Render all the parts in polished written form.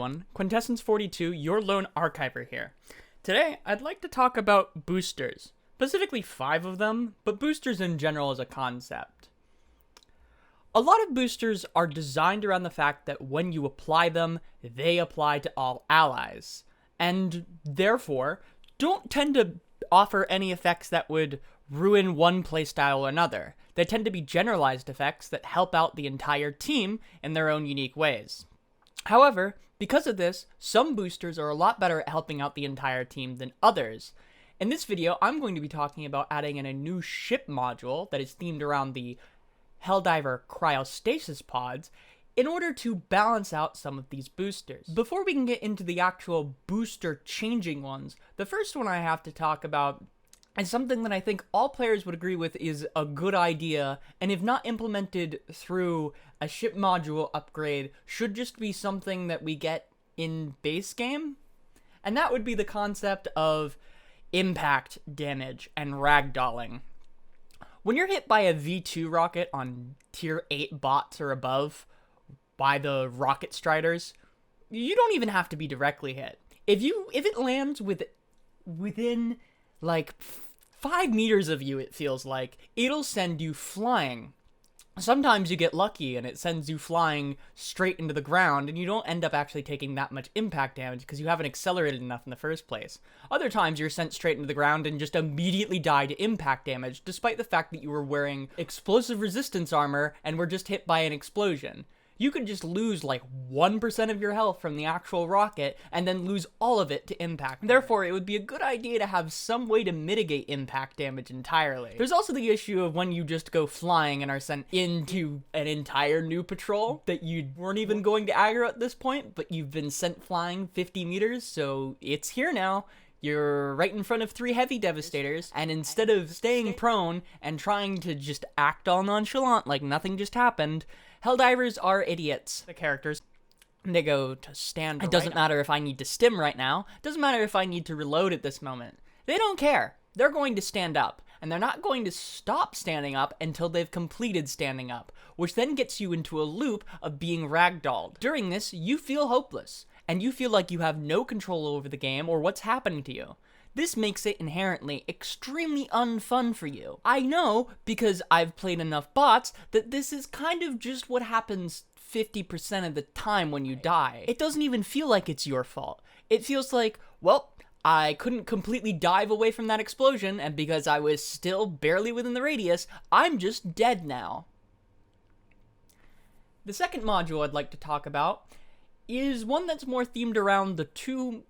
everyone, Quintessence42, your lone archiver here. Today, I'd like to talk about boosters, specifically 5 of them, but boosters in general as a concept. A lot of boosters are designed around the fact that when you apply them, they apply to all allies, and therefore, don't tend to offer any effects that would ruin one playstyle or another. They tend to be generalized effects that help out the entire team in their own unique ways. However, because of this, some boosters are a lot better at helping out the entire team than others. In this video, I'm going to be talking about adding in a new ship module that is themed around the Helldiver cryostasis pods in order to balance out some of these boosters. Before we can get into the actual booster changing ones, the first one I have to talk about is something that I think all players would agree with is a good idea, and if not implemented through a ship module upgrade, should just be something that we get in base game. And that would be the concept of impact damage and ragdolling. When you're hit by a V2 rocket on tier 8 bots or above by the rocket striders, you don't even have to be directly hit. If it lands within like 5 meters of you, it feels like, it'll send you flying. Sometimes you get lucky and it sends you flying straight into the ground and you don't end up actually taking that much impact damage because you haven't accelerated enough in the first place. Other times you're sent straight into the ground and just immediately die to impact damage despite the fact that you were wearing explosive resistance armor and were just hit by an explosion. You could just lose like 1% of your health from the actual rocket and then lose all of it to impact. Therefore, it would be a good idea to have some way to mitigate impact damage entirely. There's also the issue of when you just go flying and are sent into an entire new patrol that you weren't even going to aggro at this point, but you've been sent flying 50 meters, so it's here now. You're right in front of 3 heavy devastators, and instead of staying prone and trying to just act all nonchalant like nothing just happened, Helldivers are idiots. The characters, they go to stand. It doesn't matter if I need to stim right now. It doesn't matter if I need to reload at this moment. They don't care. They're going to stand up, and they're not going to stop standing up until they've completed standing up, which then gets you into a loop of being ragdolled. During this, you feel hopeless, and you feel like you have no control over the game or what's happening to you. This makes it inherently extremely unfun for you. I know, because I've played enough bots, that this is kind of just what happens 50% of the time when you die. It doesn't even feel like it's your fault. It feels like, well, I couldn't completely dive away from that explosion, and because I was still barely within the radius, I'm just dead now. The second module I'd like to talk about is one that's more themed around the 2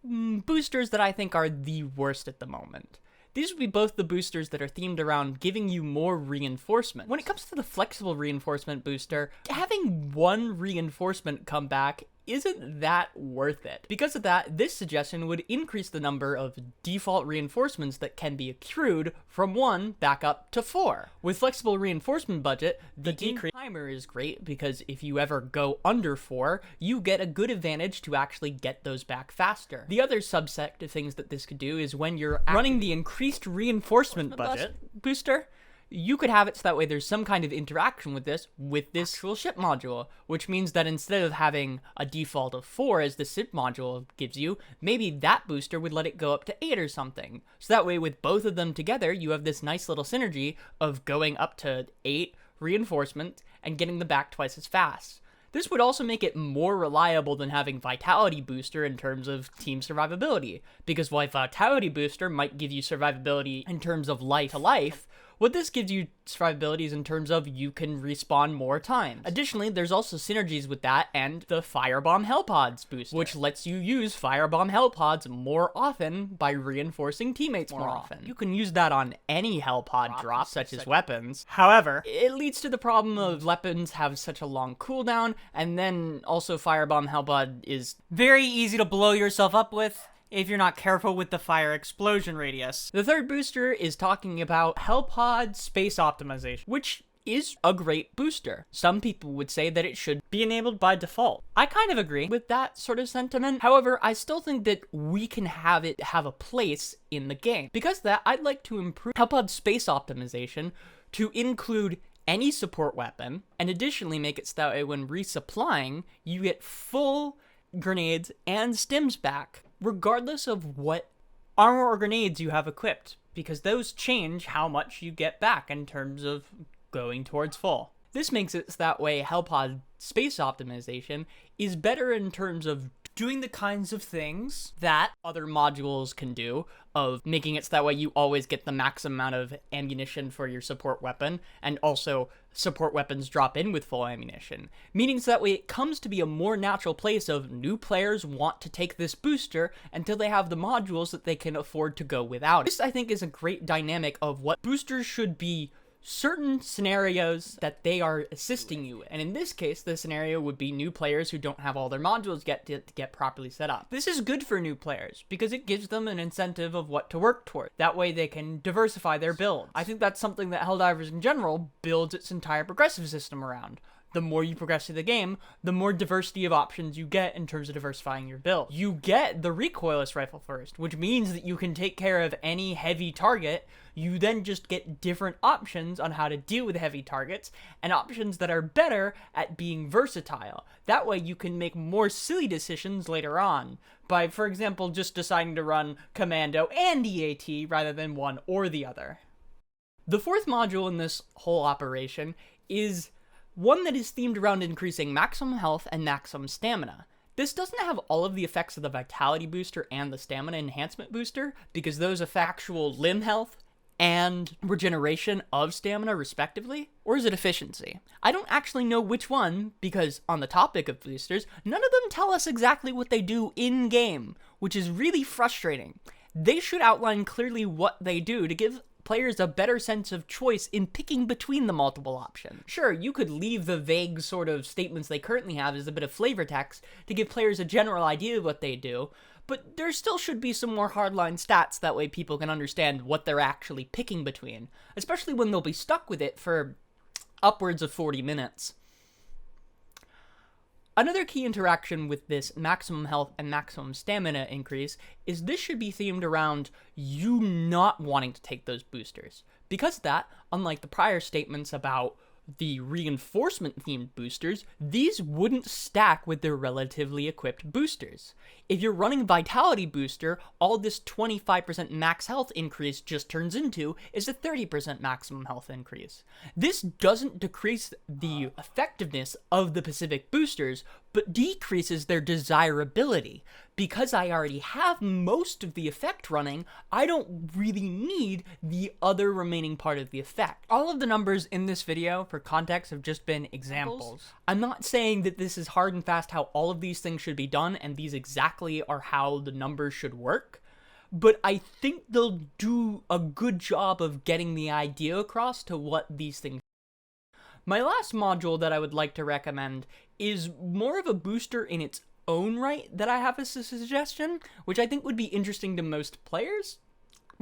boosters that I think are the worst at the moment. These would be both the boosters that are themed around giving you more reinforcement. When it comes to the flexible reinforcement booster, having 1 reinforcement come back isn't that worth it. Because of that, this suggestion would increase the number of default reinforcements that can be accrued from 1 back up to 4. With flexible reinforcement budget, the decrease timer is great because if you ever go under 4, you get a good advantage to actually get those back faster. The other subset of things that this could do is when you're running the increased reinforcement budget booster, you could have it so that way there's some kind of interaction with this actual ship module, which means that instead of having a default of 4 as the ship module gives you, maybe that booster would let it go up to 8 or something. So that way with both of them together, you have this nice little synergy of going up to 8 reinforcement and getting them back twice as fast. This would also make it more reliable than having Vitality Booster in terms of team survivability, because while Vitality Booster might give you survivability in terms of life to life, what this gives you survivability is in terms of you can respawn more times. Additionally, there's also synergies with that and the Firebomb Hellpods booster, which lets you use Firebomb Hellpods more often by reinforcing teammates more often. You can use that on any Hellpod drop, such as weapons. However, it leads to the problem of weapons have such a long cooldown, and then also Firebomb Hellpod is very easy to blow yourself up with if you're not careful with the fire explosion radius. The third booster is talking about Hellpod space optimization, which is a great booster. Some people would say that it should be enabled by default. I kind of agree with that sort of sentiment. However, I still think that we can have it have a place in the game. Because of that, I'd like to improve Hellpod space optimization to include any support weapon, and additionally make it so that way when resupplying, you get full grenades and stims back, regardless of what armor or grenades you have equipped, because those change how much you get back in terms of going towards full. This makes it so that way Hellpod space optimization is better in terms of doing the kinds of things that other modules can do, of making it so that way you always get the max amount of ammunition for your support weapon, and also support weapons drop in with full ammunition. Meaning so that way it comes to be a more natural place of new players want to take this booster until they have the modules that they can afford to go without. This, I think, is a great dynamic of what boosters should be. Certain scenarios that they are assisting you with. And in this case, the scenario would be new players who don't have all their modules yet to get properly set up. This is good for new players because it gives them an incentive of what to work toward. That way they can diversify their builds. I think that's something that Helldivers in general builds its entire progressive system around. The more you progress through the game, the more diversity of options you get in terms of diversifying your build. You get the recoilless rifle first, which means that you can take care of any heavy target. You then just get different options on how to deal with heavy targets, and options that are better at being versatile. That way you can make more silly decisions later on, by, for example, just deciding to run Commando and EAT rather than one or the other. The fourth module in this whole operation is one that is themed around increasing maximum health and maximum stamina. This doesn't have all of the effects of the Vitality Booster and the Stamina Enhancement Booster, because those affect actual limb health and regeneration of stamina respectively. Or is it efficiency? I don't actually know which one, because on the topic of boosters, none of them tell us exactly what they do in-game, which is really frustrating. They should outline clearly what they do to give players a better sense of choice in picking between the multiple options. Sure, you could leave the vague sort of statements they currently have as a bit of flavor text to give players a general idea of what they do, but there still should be some more hardline stats, that way people can understand what they're actually picking between, especially when they'll be stuck with it for upwards of 40 minutes. Another key interaction with this maximum health and maximum stamina increase is this should be themed around you not wanting to take those boosters. Because of that, unlike the prior statements about the reinforcement-themed boosters, these wouldn't stack with their relatively equipped boosters. If you're running Vitality Booster, all this 25% max health increase just turns into is a 30% maximum health increase. This doesn't decrease the effectiveness of the specific boosters, but decreases their desirability. Because I already have most of the effect running, I don't really need the other remaining part of the effect. All of the numbers in this video, for context, have just been examples. I'm not saying that this is hard and fast how all of these things should be done, and these exactly are how the numbers should work, but I think they'll do a good job of getting the idea across to what these things are. My last module that I would like to recommend is more of a booster in its own right that I have as a suggestion, which I think would be interesting to most players,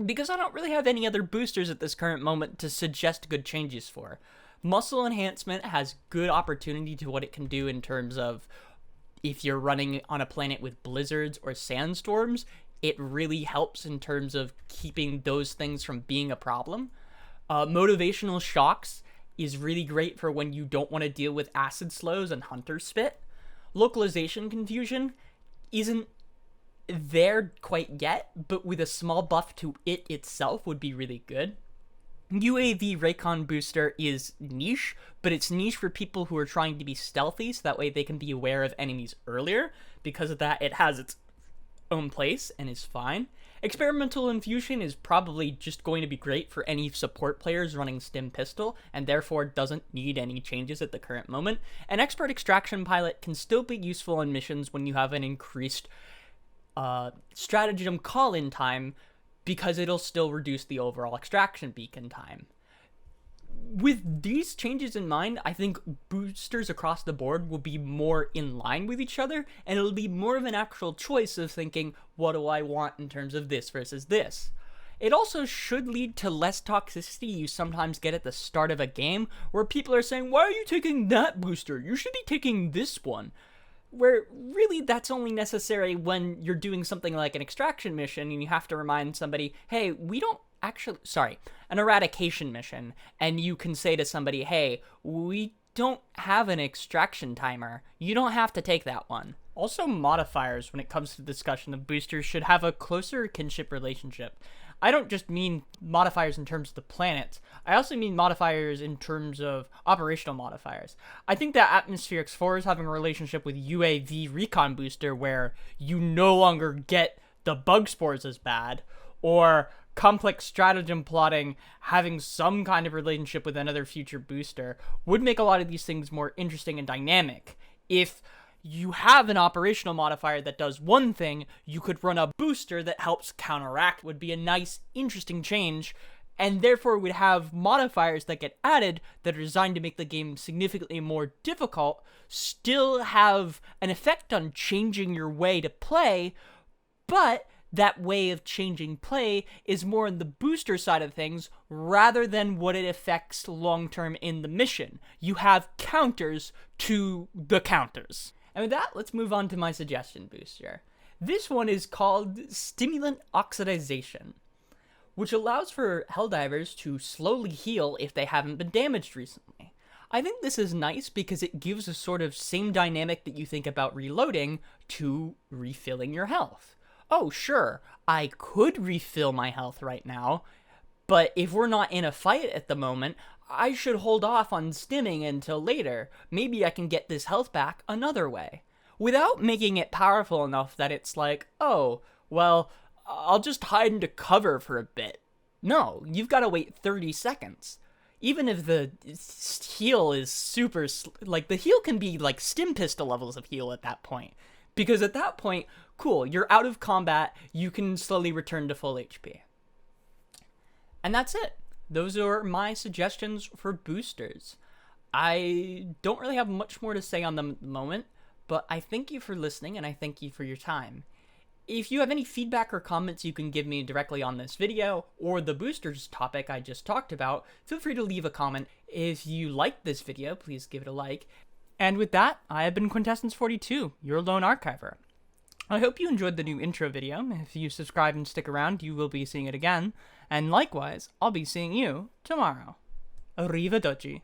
because I don't really have any other boosters at this current moment to suggest good changes for. Muscle Enhancement has good opportunity to what it can do in terms of if you're running on a planet with blizzards or sandstorms, it really helps in terms of keeping those things from being a problem. Motivational Shocks is really great for when you don't want to deal with acid slows and hunter spit. Localization Confusion isn't there quite yet, but with a small buff to it itself would be really good. UAV Raycon Booster is niche, but it's niche for people who are trying to be stealthy, so that way they can be aware of enemies earlier. Because of that, it has its own place and is fine. Experimental Infusion is probably just going to be great for any support players running Stim Pistol, and therefore doesn't need any changes at the current moment. An Expert Extraction Pilot can still be useful in missions when you have an increased stratagem call-in time, because it'll still reduce the overall extraction beacon time. With these changes in mind, I think boosters across the board will be more in line with each other, and it'll be more of an actual choice of thinking, what do I want in terms of this versus this? It also should lead to less toxicity you sometimes get at the start of a game, where people are saying, why are you taking that booster? You should be taking this one. Where really that's only necessary when you're doing something like an extraction mission and you have to remind somebody, hey, we don't actually, an eradication mission, and you can say to somebody, hey, we don't have an extraction timer. You don't have to take that one. Also, modifiers, when it comes to the discussion of boosters, should have a closer kinship relationship. I don't just mean modifiers in terms of the planets. I also mean modifiers in terms of operational modifiers. I think that Atmosphere X4 is having a relationship with UAV Recon Booster where you no longer get the bug spores as bad, or complex stratagem plotting having some kind of relationship with another future booster would make a lot of these things more interesting and dynamic. If you have an operational modifier that does one thing, you could run a booster that helps counteract, would be a nice, interesting change, and therefore would have modifiers that get added that are designed to make the game significantly more difficult, still have an effect on changing your way to play, but that way of changing play is more on the booster side of things rather than what it affects long-term in the mission. You have counters to the counters. And with that, let's move on to my suggestion booster. This one is called Stimulant Oxidization, which allows for Helldivers to slowly heal if they haven't been damaged recently. I think this is nice because it gives a sort of same dynamic that you think about reloading to refilling your health. Oh, sure, I could refill my health right now, but if we're not in a fight at the moment, I should hold off on stimming until later. Maybe I can get this health back another way. Without making it powerful enough that it's like, oh, well, I'll just hide into cover for a bit. No, you've got to wait 30 seconds. Even if the heal is super, the heal can be like stim pistol levels of heal at that point. Because at that point, cool, you're out of combat, you can slowly return to full HP. And that's it. Those are my suggestions for boosters. I don't really have much more to say on them at the moment, but I thank you for listening and I thank you for your time. If you have any feedback or comments you can give me directly on this video or the boosters topic I just talked about, feel free to leave a comment. If you liked this video, please give it a like. And with that, I have been Quintessence42, your lone archiver. I hope you enjoyed the new intro video. If you subscribe and stick around, you will be seeing it again. And likewise, I'll be seeing you tomorrow. Arrivederci.